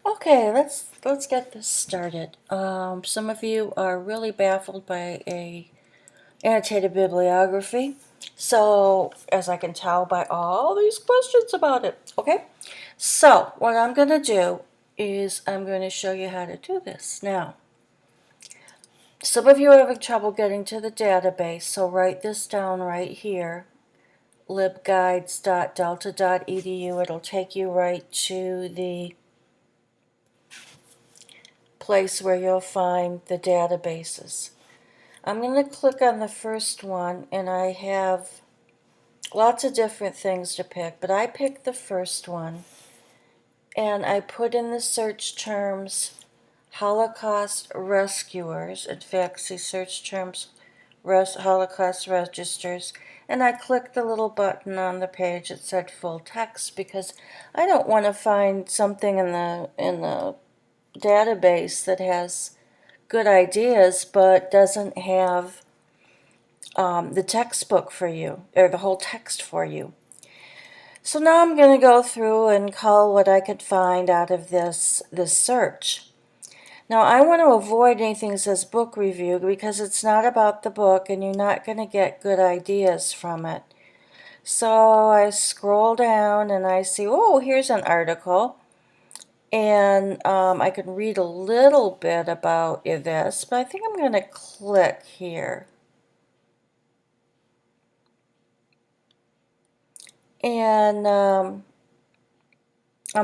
Okay, let's get this started. Some of you are really baffled by a annotated bibliography. So, as I can tell by all these questions about it, okay? So, what I'm going to do is I'm going to show you how to do this. Now, some of you are having trouble getting to the database, so write this down right here, libguides.delta.edu. It'll take you right to the place where you'll find the databases. I'm going to click on the first one, and I have lots of different things to pick, but I picked the first one, and I put in the search terms Holocaust rescuers. In fact, see search terms Holocaust registers, and I clicked the little button on the page that said full text because I don't want to find something in the database that has good ideas but doesn't have the textbook for you, or the whole text for you. So now I'm going to go through and cull what I could find out of this search. Now I want to avoid anything that says book review because it's not about the book and you're not going to get good ideas from it. So I scroll down and I see, oh, here's an article. And I can read a little bit about this, but I think I'm going to click here. And I'm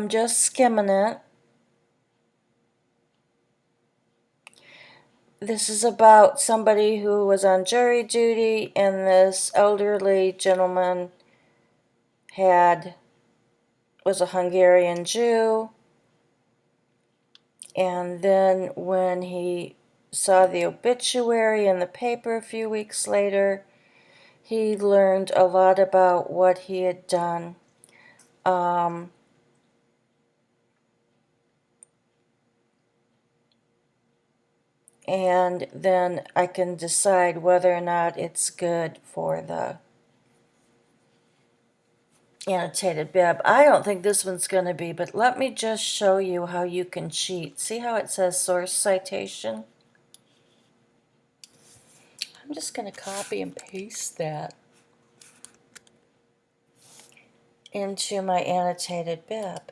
just skimming it. This is about somebody who was on jury duty, and this elderly gentleman was a Hungarian Jew. And then when he saw the obituary in the paper a few weeks later, he learned a lot about what he had done. And then I can decide whether or not it's good for the annotated bib. I don't think this one's going to be, but let me just show you how you can cheat. See how it says source citation? I'm just going to copy and paste that into my annotated bib.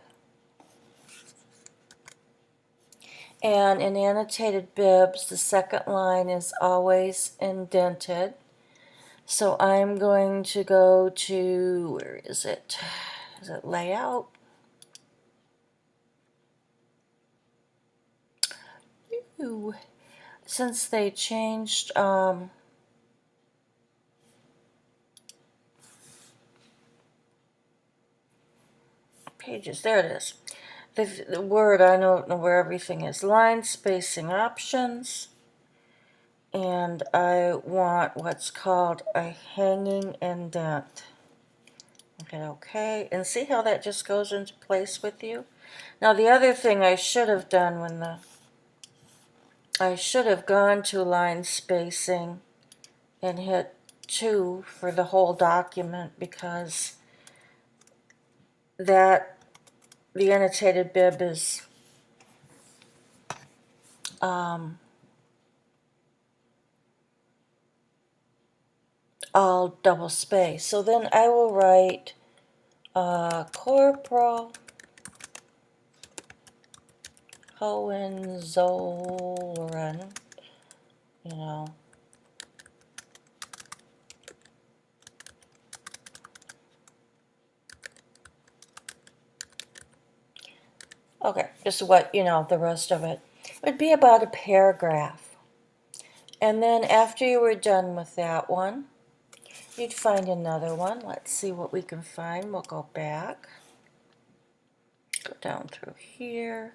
And in annotated bibs, the second line is always indented. So I'm going to go to, where is it? Is it layout? Ooh. Since they changed pages, there it is. The word, I don't know where everything is. Line spacing options. And I want what's called a hanging indent. Hit OK, and see how that just goes into place with you? Now the other thing I should have done I should have gone to line spacing and hit 2 for the whole document, because the annotated bib is all double space. So then I will write Corporal Hohenzollern, you know. Okay, just what, the rest of it. It would be about a paragraph. And then after you were done with that one, you'd find another one. Let's see what we can find. We'll go back. Go down through here.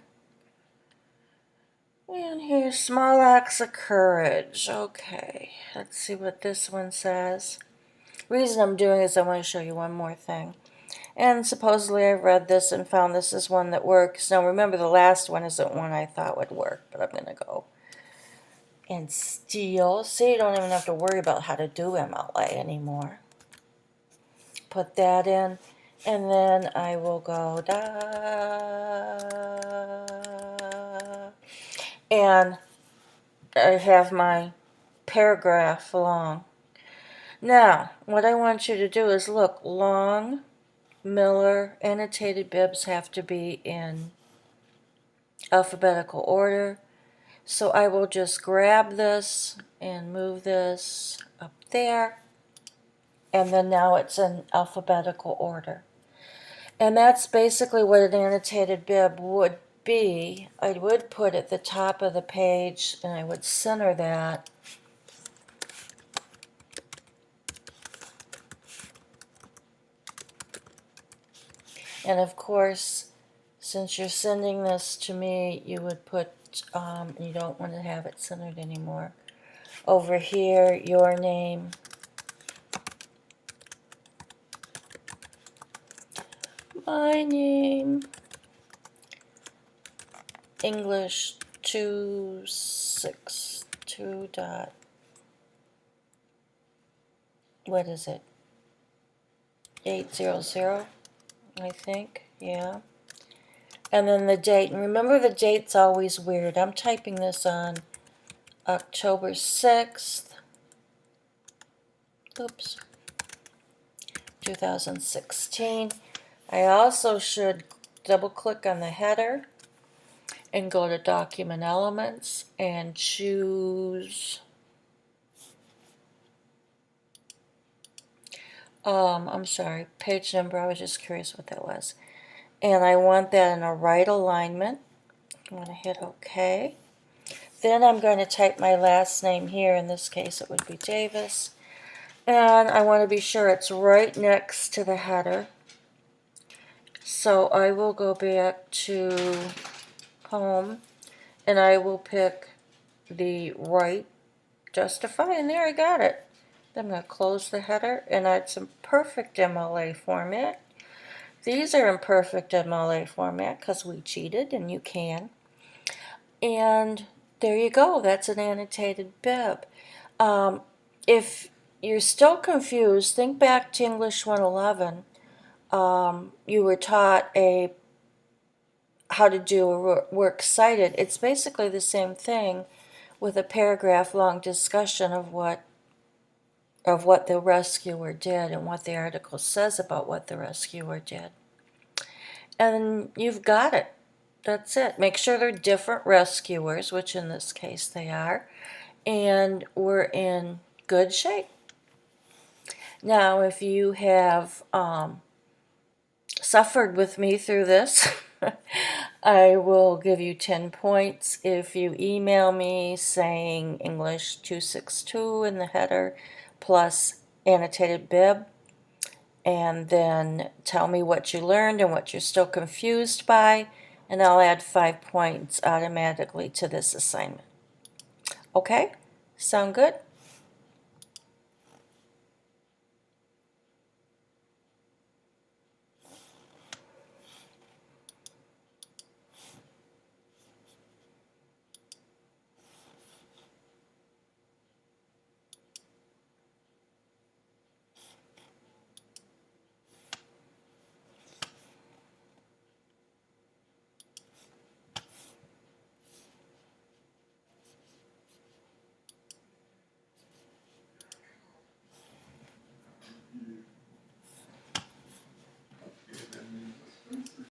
And here's Small Acts of Courage. Okay, let's see what this one says. The reason I'm doing this, I want to show you one more thing. And supposedly I've read this and found this is one that works. Now remember, the last one isn't one I thought would work, but I'm going to go and steal. See, you don't even have to worry about how to do MLA anymore. Put that in, and then I will go and I have my paragraph long. Now, what I want you to do is look, long, Miller, annotated bibs have to be in alphabetical order. So I will just grab this and move this up there. And then now it's in alphabetical order. And that's basically what an annotated bib would be. I would put at the top of the page and I would center that. And of course, since you're sending this to me, you would put, you don't want to have it centered anymore. Over here, your name. My name. English 262 dot. What is it? 800, I think. Yeah. And then the date. And remember, the date's always weird. I'm typing this on October 6th. Oops. 2016. I also should double click on the header and go to Document Elements and choose I'm sorry, page number. I was just curious what that was. And I want that in a right alignment. I'm going to hit OK. Then I'm going to type my last name here. In this case, it would be Davis. And I want to be sure it's right next to the header. So I will go back to Home, and I will pick the right Justify, and there I got it. Then I'm going to close the header, and it's in perfect MLA format. These are in perfect MLA format because we cheated, and you can. And there you go. That's an annotated bib. If you're still confused, think back to English 111. You were taught how to do a works cited. It's basically the same thing with a paragraph long discussion of what the rescuer did and what the article says about what the rescuer did. And you've got it. That's it. Make sure they're different rescuers, which in this case they are, and we're in good shape. Now, if you have suffered with me through this, I will give you 10 points if you email me saying English 262 in the header plus annotated bib, and then tell me what you learned and what you're still confused by, and I'll add 5 points automatically to this assignment. Okay? Sound good?